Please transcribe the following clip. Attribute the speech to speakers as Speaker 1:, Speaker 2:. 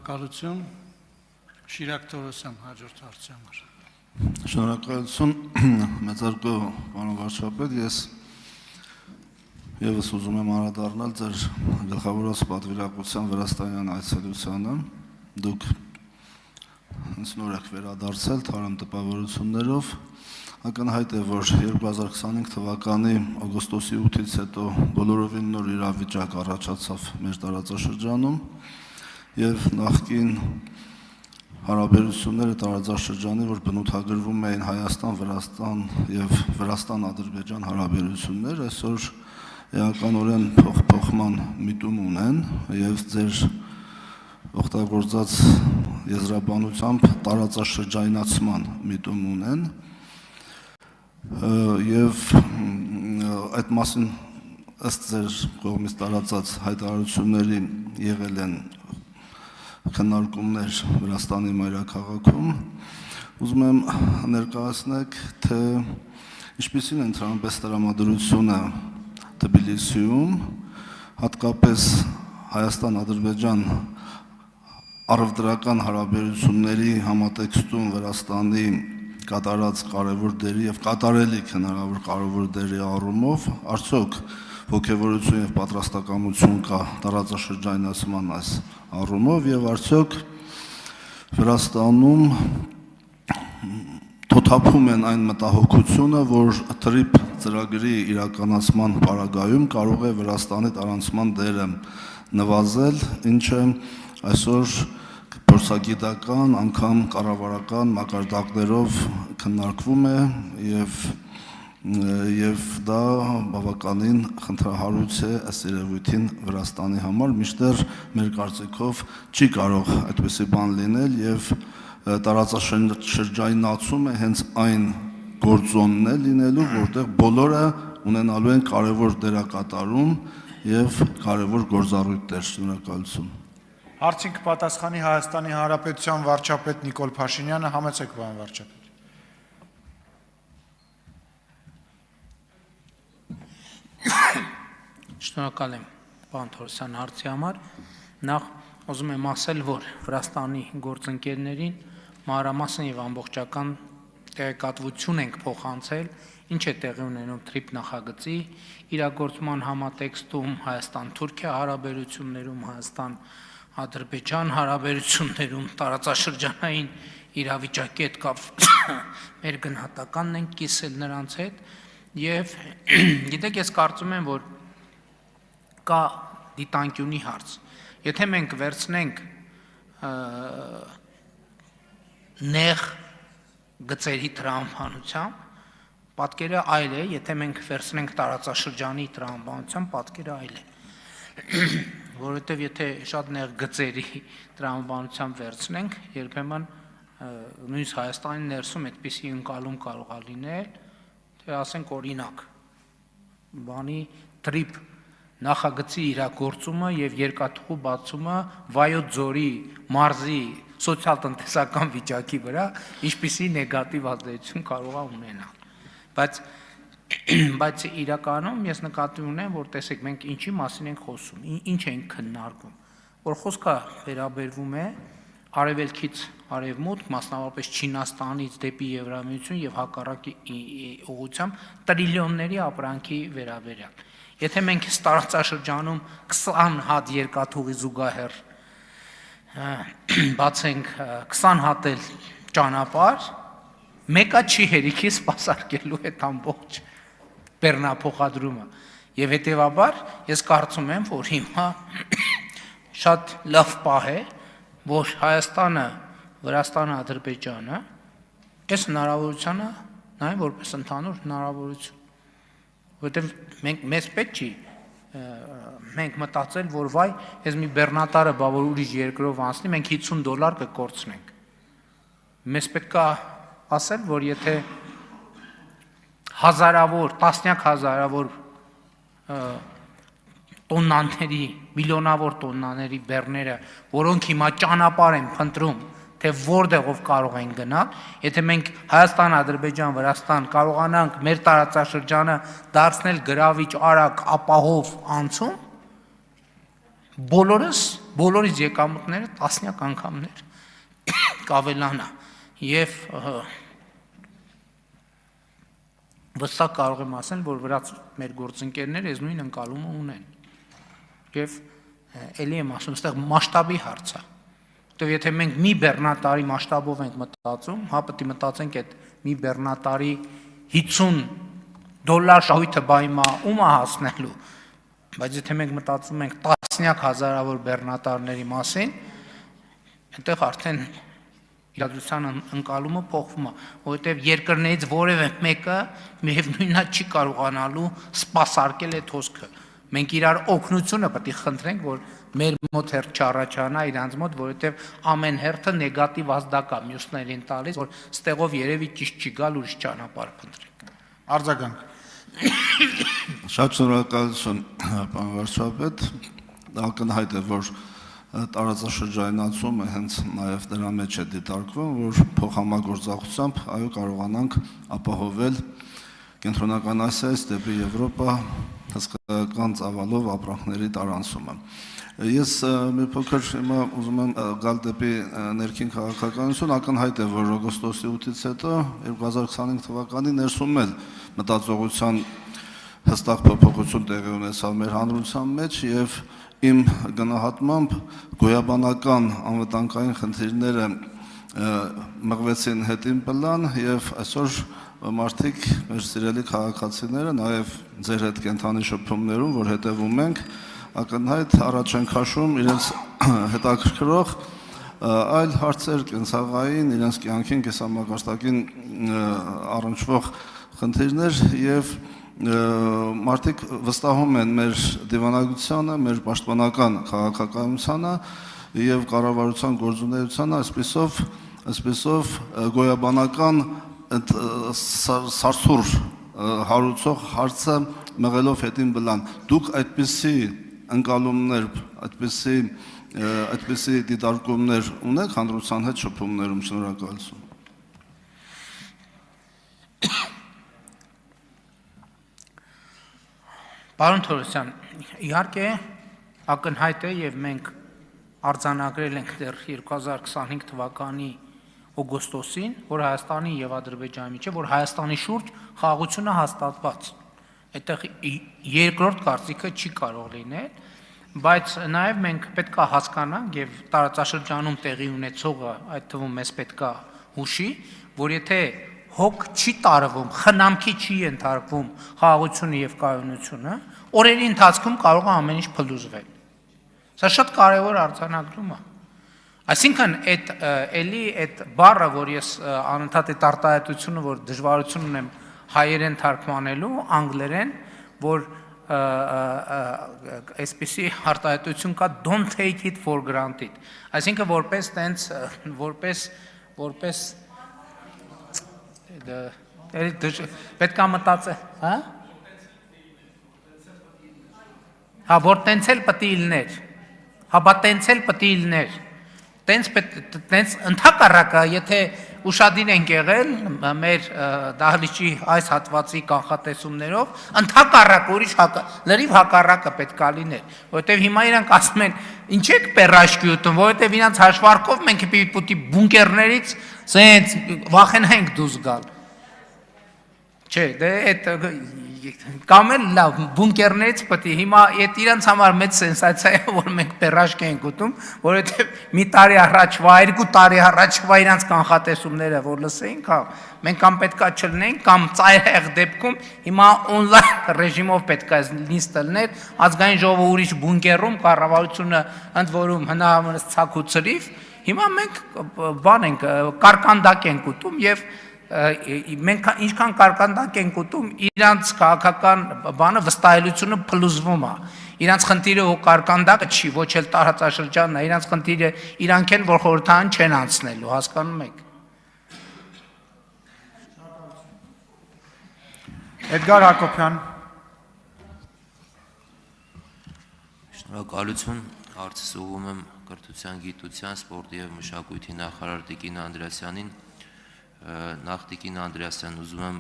Speaker 1: Շնորհակալություն, Շիրակ Թորոսյան, հաջորդ հարցի համար։
Speaker 2: Շնորհակալություն, մեծարգո պարոն վարչապետ, ես ևս ուզում եմ անդրադառնալ ձեր գլխավորած պատվիրակության Վրաստանյան այցելությանը։ Դուք նոր եք վերադարձել թարմ տպավորություններով։ Ակնհայտ է, որ 2025 թվականի օգոստոսի 8-ից հետո բոլորովին նոր իրավիճակ առաջացավ մեր տարածաշրջանում եւ նախկին հարաբերությունները տարածաշրջանի, որ բնութագրվում էին Հայաստան-Վրաստան եւ Վրաստան-Ադրբեջան հարաբերություններ, այսօր էականորեն փոխման միտում ունեն եւ ձեր օգտագործած եզրաբանությամբ տարածաշրջանացման միտում ունեն եւ այդ մասին ըստ ձեր կողմից տարածած հայտարարությունների եղել են քննարկումներ Վրաստանի մայրաքաղաքում, ուզում եմ ներկայացնեք, թե ինչպիսին է ընդհանրապես տրամադրությունը Թբիլիսիում, հատկապես Հայաստան-Ադրբեջան առևտրական հարաբերությունների համատեքստում Վրաստանի կատարած կարևոր դերի եւ կատարելիք հնարավոր կարևոր դերի առումով, արդյոք ոգևորություն եւ պատրաստակամություն կա տարածաշրջանացման այս առումով եւ արդյոք Վրաստանում թոթափում են այն մտահոգությունը, որ TRIP ծրագրի իրականացման պարագայում կարող է Վրաստանի տարանցման դերը նվազել, ինչը այսօր փորձագիտական, անգամ կառավարական մակարդակներով քննարկվում է եւ դա բավականին խնդրահարույց է ըստ երևույթին Վրաստանի համար, մինչդեռ մեր կարծիքով չի կարող այդպիսի բան լինել եւ տարածաշրջանացումը հենց այն գործոնն է լինելու, որտեղ բոլորը ունենալու են կարևոր դերակատարում եւ կարևոր գործառույթներ։ Շնորհակալություն։
Speaker 3: Հարցին կպատասխանի Հայաստանի Հանրապետության վարչապետ Նիկոլ Փաշինյանը, համեցեք պարոն վարչապետ։
Speaker 4: Շնորհակալ եմ պարոն Թորոսյան հարցի համար։ Նախ ուզում եմ ասել, որ Վրաստանի գործընկերներին մանրամասն եւ ամբողջական տեղեկատվություն ենք փոխանցել, ինչ է տեղի ունենում TRIP նախագծի իրագործման համատեքստում, Հայաստան-Թուրքիա հարաբերություններում, Հայաստան-Ադրբեջան հարաբերություններում, տարածաշրջանային իրավիճակի հետ կապ մեր գնահատականն ենք կիսել նրանց հետ եւ գիտեք, ես կարծում եմ, որ կա դիտանկյունի հարց։ Եթե մենք վերցնենք նեղ գծերի տրամաբանությամբ, պատկերը այլ է, եթե մենք վերցնենք տարածաշրջանի տրամաբանությամբ, պատկերը այլ է։ Որովհետև եթե շատ նեղ գծերի տրամաբանությամբ վերցնենք, երբեմն նույնիսկ Հայաստանի ներսում այդպիսի ընկալում կարող է լինել, թե ասենք օրինակ, բանի TRIP նախագծի իրագործումը եւ երկաթուղու բացումը Վայոց ձորի մարզի սոցիալ-տնտեսական վիճակի վրա ինչպիսի նեգատիվ ազդեցություն կարող է ունենալ։ Բայց իրականում ես նկատի ունեմ, որ տեսեք, մենք ինչի մասին ենք խոսում, ինչ ենք քննարկում, որ խոսքը վերաբերվում է արևելքից արևմուտք, մասնավորապես Չինաստանից դեպի Եվրամիություն եւ հակառակի ուղղությամբ տրիլիոնների ապրանքի վերաբերյալ։ Եթե մենք տարածաշրջանում 20 հատ երկաթուղի զուգահեռ բացենք 20 հատ էլ ճանապարհ, մեկը չի հերիքի սպասարկելու այդ ամբողջ բեռնափոխադրումը։ Եվ հետեւաբար ես կարծում եմ, որ հիմա շատ լավ պահ է, որ Հայաստանը, Վրաստանը, Ադրբեջանը այս հնարավորությունը նայեն որպես ընդհանուր հնարավորություն, որովհետև մեզ պետք չի մենք մտածել, որ վայ, ես մի բեռնատարը բա որ ուրիշ երկրով անցնի, մենք $50 կկորցնենք։ Մեզ պետք է ասել, որ եթե հազարավոր, տասնյակ հազարավոր տոննաների, միլիոնավոր տոննաների բեռները, որոնք հիմա ճանապարհ են փնտրում, թե որտեղով կարող են գնալ, եթե մենք Հայաստան, Ադրբեջան, Վրաստան կարողանանք մեր տարածաշրջանը դարձնել գրավիչ, արագ, ապահով անցում, բոլորս բոլորից եկամուտները տասնյակ անգամներ կավելանա եւ վստահ կարող եմ ասել, որ վրաց մեր գործընկերները այս նույն ընկալումը ունեն։ Եվ ելի եմ ասում, այստեղ մասշտաբի հարց է։ Որտեւ եթե մենք մի բեռնատարի մասշտաբով ենք մտածում, հա պետք է մտածենք այդ մի բեռնատարի $50 շահույթը բայմա ում է հասնելու։ Բայց եթե մենք մտածում ենք տասնյակ հազարավոր բեռնատարների մասին, այնտեղ արդեն իրադրության ընկալումը փոխվում է, որովհետև երկրներից որևէ մեկը միևնույնն չի կարողանալու սպասարկել այդ հոսքը։ Մենք իրար օգնությունը պետք է խնդրենք, որ մեր մոտ հերթ չառաջանա իրանց մոտ, որովհետև ամեն հերթը նեգատիվ ազդակ է մյուսներին տալիս, որ ստեղով երևի ճիշտ չի գալ, ուրիշ ճանապարհ փնտրենք։
Speaker 3: Արձագանք։
Speaker 2: Շատ շնորհակալություն, պարոն վարչապետ, ակնհայտ է, որ տարածաշրջանացումը հենց նաև դրա մեջ է դիտարկվում, որ փոխհամագործակցությամբ այո կարողանանք ապահովել կենտրոնական Ասիայից դեպի Եվրոպա հսկայական ծավալով ապրանքների տարանցումը։ Ես մի փոքր հիմա ուզում եմ գալ դեպի ներքին քաղաքականություն, ակնհայտ է, որ օգոստոսի 8-ից հետո 2025 թվականի ներսում էլ մտածողության հստակ փոփոխություն տեղի ունեցավ մեր հանրության մեջ եւ իմ գնահատմամբ գոյաբանական անվտանգային խնդիրները մղվեցին հետին պլան եւ այսօր մարդիկ, մեր սիրելի քաղաքացիները, նաեւ ձեր հետ կենթանի շփումներում, որ հետևում ենք, ակնհայտ առաջ են քաշում իրենց հետաքրքրող այլ հարցեր կենցաղային, իրենց կյանքին, կենսամագարտակին առնչվող խնդիրներ եւ մարդիկ վստահում են մեր դիվանագությանը, մեր պաշտպանական քաղաքականությանը եւ կառավարության գործունեությանը, այսպեսով գոյաբանական սարսուռ հարուցող հարցը մղելով հետին բլան։ Դուք այդպիսի ընկալումներ, այդպիսի դիտարկումներ ունեք հանրության հետ շփումներում, շնորհակալություն։
Speaker 4: Պարոն Թորոսյան, իհարկե ակնհայտ է եւ մենք արձանագրել ենք դեռ 2025 թվականի օգոստոսին, որ Հայաստանի եւ Ադրբեջանի միջեւ, որ Հայաստանի շուրջ խաղաղությունը հաստատված։ Այդտեղ երկրորդ կարծիքը չի կարող լինել, բայց նաեւ մենք պետք է հասկանանք եւ տարածաշրջանում տեղի ունեցողը, այդ թվում մեզ պետք է հուշի, որ եթե հոգ չի տարվում, խնամքի չի ենթարկվում խաղաղությունը եւ կայունությունը, օրերի ընթացքում կարող է ամեն ինչ փլուզվել։ Սա շատ կարևոր արձանագրում է։ Այսինքն այդ բառը, որ ես անընդհատ այդ արտահայտությունը, որ դժվարություն ունեմ հայերեն թարգմանելու, անգլերեն, որ այսպիսի արտահայտություն կա, don't take it for granted։ Այսինքն որպես պետք է մտածել, հա? Հա, որ տենցել պտի իլներ, հա, բա տենցել պտի իլներ, տենց ընդհակառակը, եթե ուշադիր ենք եղել մեր դահլիճի այս հատվածի կանխատեսումներով, ընդհակառակ ուրիշ լրիվ հակառակը պետք է լիներ, որովհետև հիմա իրանք ասում են, ինչ եք պերաշկի ուտում, որովհետև իրանք հաշվարկով մենք պիտի բունկերներից սենց վախենայինք դուրս գալ։ Չէ, դե այդ կամ էլ լավ բունկերներից պետք է հիմա այդ իրանց համար մեծ սենսացիա է, որ մենք պերաշկ ենք ուտում, որովհետև մի տարի առաջվա, 2 տարի առաջվա իրանց կանխատեսումները որ լսեինք, հա, մենք կամ պետքա չլնենք, կամ ծայրահեղ դեպքում հիմա օնլայն ռեժիմով պետքա նիստը լներ, ազգային ժողովը ուրիշ բունկերում, կառավարությունը ընդ որում հնարավորինս ցակուցրիվ, հիմա մենք բան ենք, կարկանդակ ենք ուտում եւ մենք ինչքան կարկանդակ ենք ուտում, իրանց քաղաքական բանը վստահելիությունը փլուզվում է։ Իրանց խնդիրը ու կարկանդակը չի, ոչ էլ տարածաշրջանն է, իրանց խնդիրը իրանք են, որ խորհրդային չեն անցնելու, հասկանում եք։
Speaker 3: Էդգար Հակոբյան։
Speaker 5: Շնորհակալություն, հարցս ուղղում եմ կրթության, գիտության, սպորտի եւ մշակույթի նախարար Տիկին Անդրեասյանին։ Նախ Տիկին Անդրեասյան, ուզում եմ